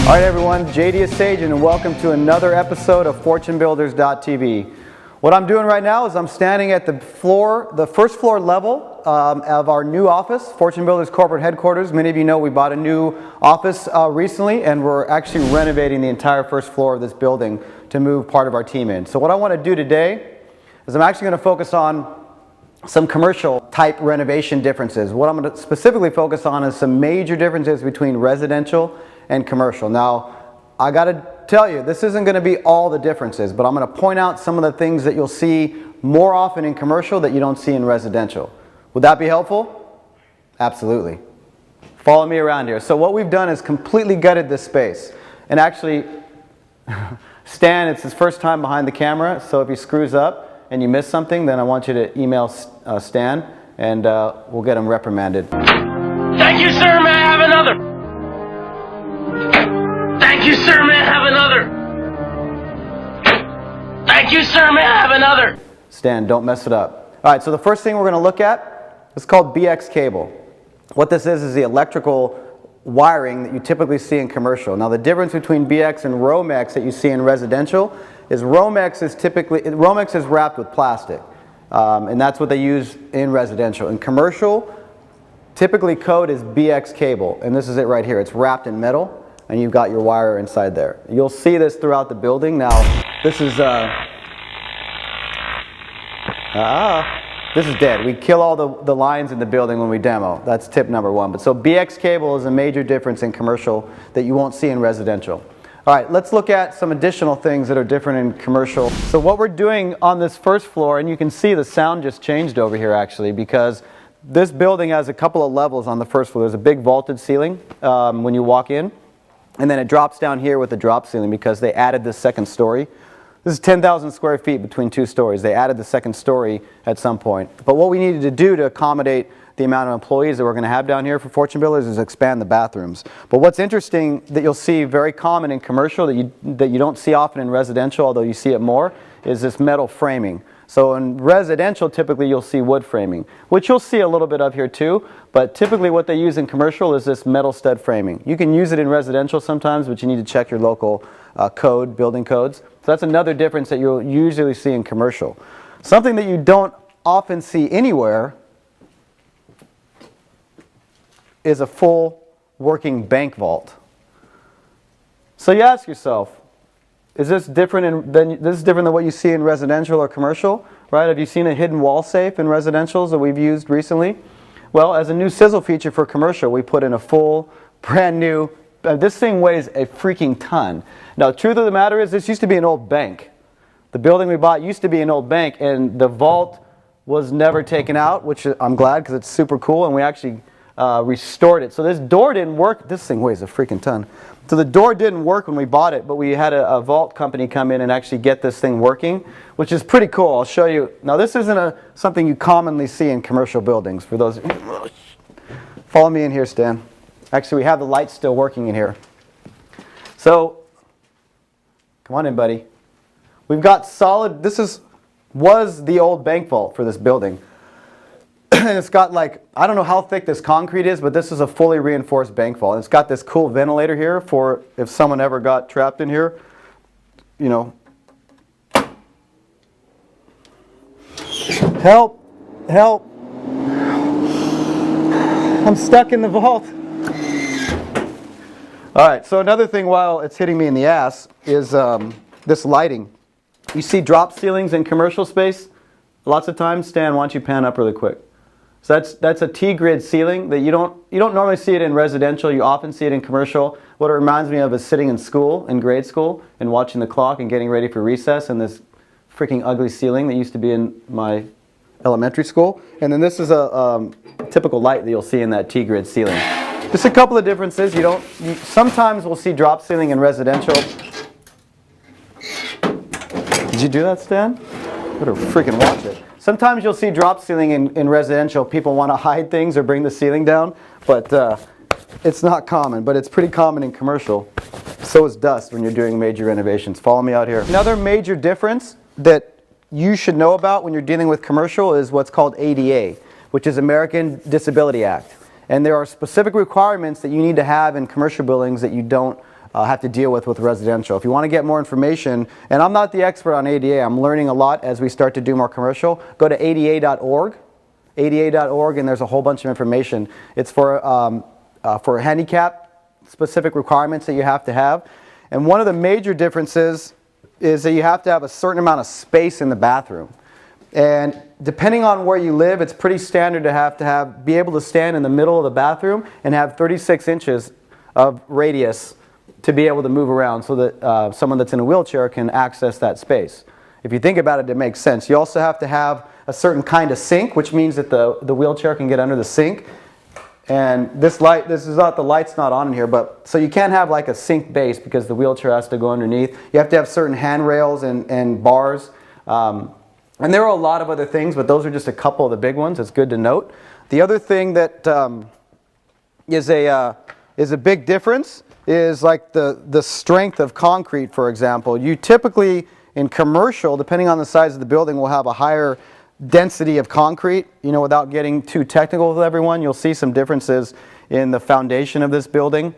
All right, everyone, JD is Sagen, and welcome to another episode of FortuneBuilders.tv. What I'm doing right now is I'm standing at the first floor level of our new office, Fortune Builders corporate headquarters. Many of you know we bought a new office recently, and we're actually renovating the entire first floor of this building to move part of our team in. So what I want to do today is I'm actually going to focus on some commercial type renovation differences. What I'm going to specifically focus on is some major differences between residential and commercial. Now, I got to tell you, this isn't going to be all the differences, but I'm going to point out some of the things that you'll see more often in commercial that you don't see in residential. Would that be helpful? Absolutely. Follow me around here. So what we've done is completely gutted this space. And actually, Stan, it's his first time behind the camera, so if he screws up and you miss something, then I want you to email Stan, and we'll get him reprimanded. Thank you, sir. May I have another? Thank you, sir. May I have another? Thank you, sir. May I have another? Stan, don't mess it up. All right, so the first thing we're going to look at is called BX cable. What this is the electrical wiring that you typically see in commercial. Now, the difference between BX and Romex that you see in residential is Romex is wrapped with plastic, and that's what they use in residential. In commercial, typically code is BX cable, and this is it right here. It's wrapped in metal, and you've got your wire inside there. You'll see this throughout the building. Now, this is this is dead. We kill all the lines in the building when we demo. That's tip number one. But so BX cable is a major difference in commercial that you won't see in residential. All right, let's look at some additional things that are different in commercial. So what we're doing on this first floor, and you can see the sound just changed over here actually, because this building has a couple of levels on the first floor. There's a big vaulted ceiling when you walk in, and then it drops down here with the drop ceiling because they added this second story. This is 10,000 square feet between two stories. They added the second story at some point. But what we needed to do to accommodate the amount of employees that we're going to have down here for Fortune Builders is expand the bathrooms. But what's interesting that you'll see very common in commercial that you don't see often in residential, although you see it more, is this metal framing. So in residential, typically you'll see wood framing, which you'll see a little bit of here too, but typically what they use in commercial is this metal stud framing. You can use it in residential sometimes, but you need to check your local code, building codes. So that's another difference that you'll usually see in commercial. Something that you don't often see anywhere is a full working bank vault. So you ask yourself, is this different than what you see in residential or commercial? Right? Have you seen a hidden wall safe in residentials that we've used recently? Well, as a new sizzle feature for commercial, we put in a full, brand new, this thing weighs a freaking ton. Now, the truth of the matter is this used to be an old bank. The building we bought used to be an old bank, and the vault was never taken out, which I'm glad because it's super cool, and we actually restored it. So this door didn't work. This thing weighs a freaking ton. So the door didn't work when we bought it, but we had a vault company come in and actually get this thing working, which is pretty cool. I'll show you. Now this isn't something you commonly see in commercial buildings. For those, follow me in here, Stan. Actually, we have the lights still working in here. So, come on in, buddy. We've got solid. This was the old bank vault for this building. And it's got I don't know how thick this concrete is, but this is a fully reinforced bank vault. It's got this cool ventilator here for if someone ever got trapped in here, you know. Help, help. I'm stuck in the vault. All right, so another thing while it's hitting me in the ass is this lighting. You see drop ceilings in commercial space? Lots of times. Stan, why don't you pan up really quick? So that's a T-grid ceiling that you don't normally see it in residential. You often see it in commercial. What it reminds me of is sitting in school, in grade school, and watching the clock and getting ready for recess, and this freaking ugly ceiling that used to be in my elementary school. And then this is a typical light that you'll see in that T-grid ceiling. Just a couple of differences. Sometimes we'll see drop ceiling in residential. Did you do that, Stan? Better freaking watch it. Sometimes you'll see drop ceiling in residential. People want to hide things or bring the ceiling down, but it's not common, but it's pretty common in commercial. So is dust when you're doing major renovations. Follow me out here. Another major difference that you should know about when you're dealing with commercial is what's called ADA, which is American Disability Act. And there are specific requirements that you need to have in commercial buildings that you don't have to deal with residential. If you want to get more information, and I'm not the expert on ADA, I'm learning a lot as we start to do more commercial, go to ada.org, ada.org, and there's a whole bunch of information. It's for handicap specific requirements that you have to have. And one of the major differences is that you have to have a certain amount of space in the bathroom. And depending on where you live, it's pretty standard to be able to stand in the middle of the bathroom and have 36 inches of radius to be able to move around so that someone that's in a wheelchair can access that space. If you think about it, it makes sense. You also have to have a certain kind of sink, which means that the wheelchair can get under the sink. And this is not, the light's not on in here, but so you can't have like a sink base because the wheelchair has to go underneath. You have to have certain handrails and bars. And there are a lot of other things, but those are just a couple of the big ones. It's good to note. The other thing that is a big difference is like the strength of concrete, for example. You typically, in commercial, depending on the size of the building, will have a higher density of concrete. You know, without getting too technical with everyone, you'll see some differences in the foundation of this building.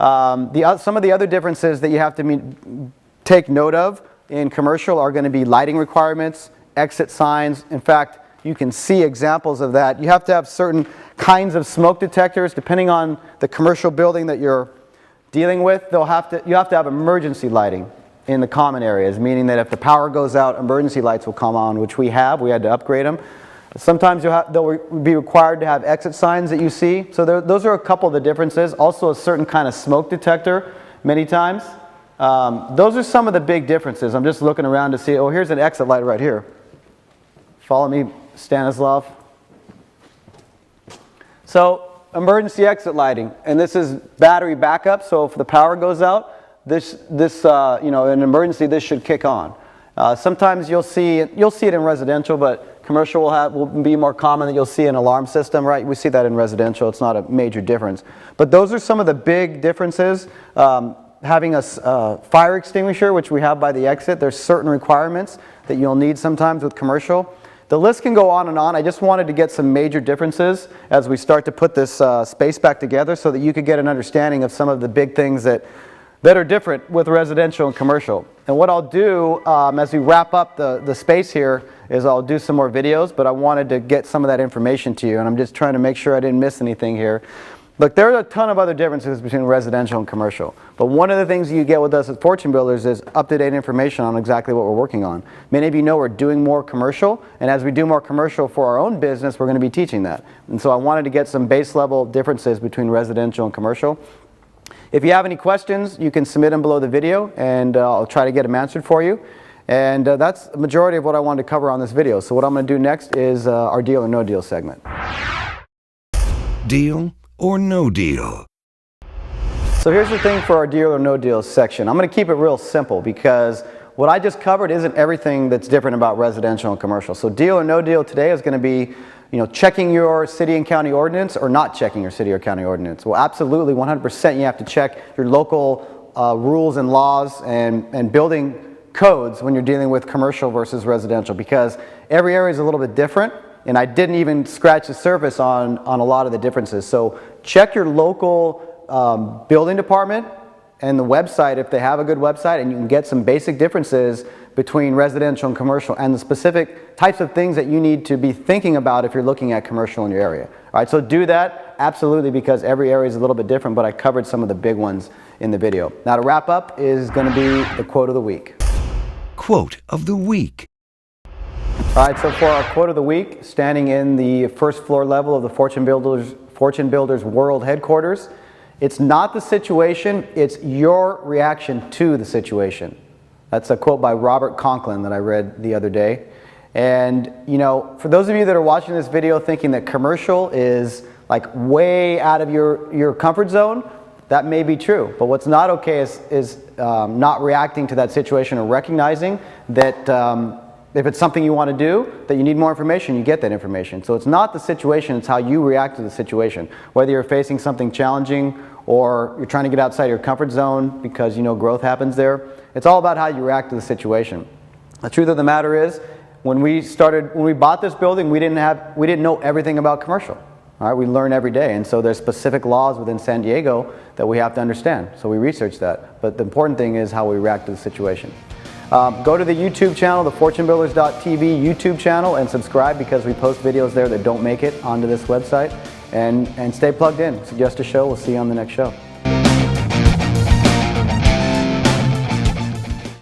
Some of the other differences that you have to take note of in commercial are going to be lighting requirements, exit signs. In fact, you can see examples of that. You have to have certain kinds of smoke detectors depending on the commercial building that you're dealing with. You have to have emergency lighting in the common areas, meaning that if the power goes out, emergency lights will come on, which we had to upgrade them. Sometimes they'll be required to have exit signs that you see. So those are a couple of the differences. Also a certain kind of smoke detector many times. Those are some of the big differences. I'm just looking around to see, oh, here's an exit light right here. Follow me, Stanislav. So emergency exit lighting, and this is battery backup, so if the power goes out, in an emergency, this should kick on. Sometimes you'll see it in residential, but commercial will be more common that you'll see an alarm system, right? We see that in residential. It's not a major difference. But those are some of the big differences. Having a fire extinguisher, which we have by the exit, there's certain requirements that you'll need sometimes with commercial. The list can go on and on. I just wanted to get some major differences as we start to put this space back together so that you could get an understanding of some of the big things that are different with residential and commercial. And what I'll do as we wrap up the space here is I'll do some more videos, but I wanted to get some of that information to you, and I'm just trying to make sure I didn't miss anything here. Look, there are a ton of other differences between residential and commercial, but one of the things you get with us at Fortune Builders is up-to-date information on exactly what we're working on. Many of you know we're doing more commercial, and as we do more commercial for our own business, we're going to be teaching that. And so I wanted to get some base level differences between residential and commercial. If you have any questions, you can submit them below the video, and I'll try to get them answered for you. And that's the majority of what I wanted to cover on this video. So what I'm going to do next is our deal or no deal segment. Deal or no deal? So here's the thing for our deal or no deal section. I'm going to keep it real simple because what I just covered isn't everything that's different about residential and commercial. So deal or no deal today is going to be, checking your city and county ordinance or not checking your city or county ordinance. Well, absolutely, 100% you have to check your local rules and laws and building codes when you're dealing with commercial versus residential, because every area is a little bit different, and I didn't even scratch the surface on a lot of the differences. So check your local building department and the website if they have a good website, and you can get some basic differences between residential and commercial and the specific types of things that you need to be thinking about if you're looking at commercial in your area. All right, so do that, absolutely, because every area is a little bit different, but I covered some of the big ones in the video. Now to wrap up is going to be the quote of the week. Quote of the week. All right, so for our quote of the week, standing in the first floor level of the Fortune Builders World Headquarters, it's not the situation, it's your reaction to the situation. That's a quote by Robert Conklin that I read the other day. And, for those of you that are watching this video thinking that commercial is like way out of your comfort zone, that may be true. But what's not okay is not reacting to that situation or recognizing that if it's something you want to do, that you need more information, you get that information. So it's not the situation, it's how you react to the situation. Whether you're facing something challenging or you're trying to get outside your comfort zone because growth happens there, it's all about how you react to the situation. The truth of the matter is, when we bought this building, we didn't know everything about commercial. All right, we learn every day, and so there's specific laws within San Diego that we have to understand. So we research that. But the important thing is how we react to the situation. Go to the YouTube channel, the FortuneBuilders.tv YouTube channel, and subscribe because we post videos there that don't make it onto this website. And stay plugged in. Suggest a show. We'll see you on the next show.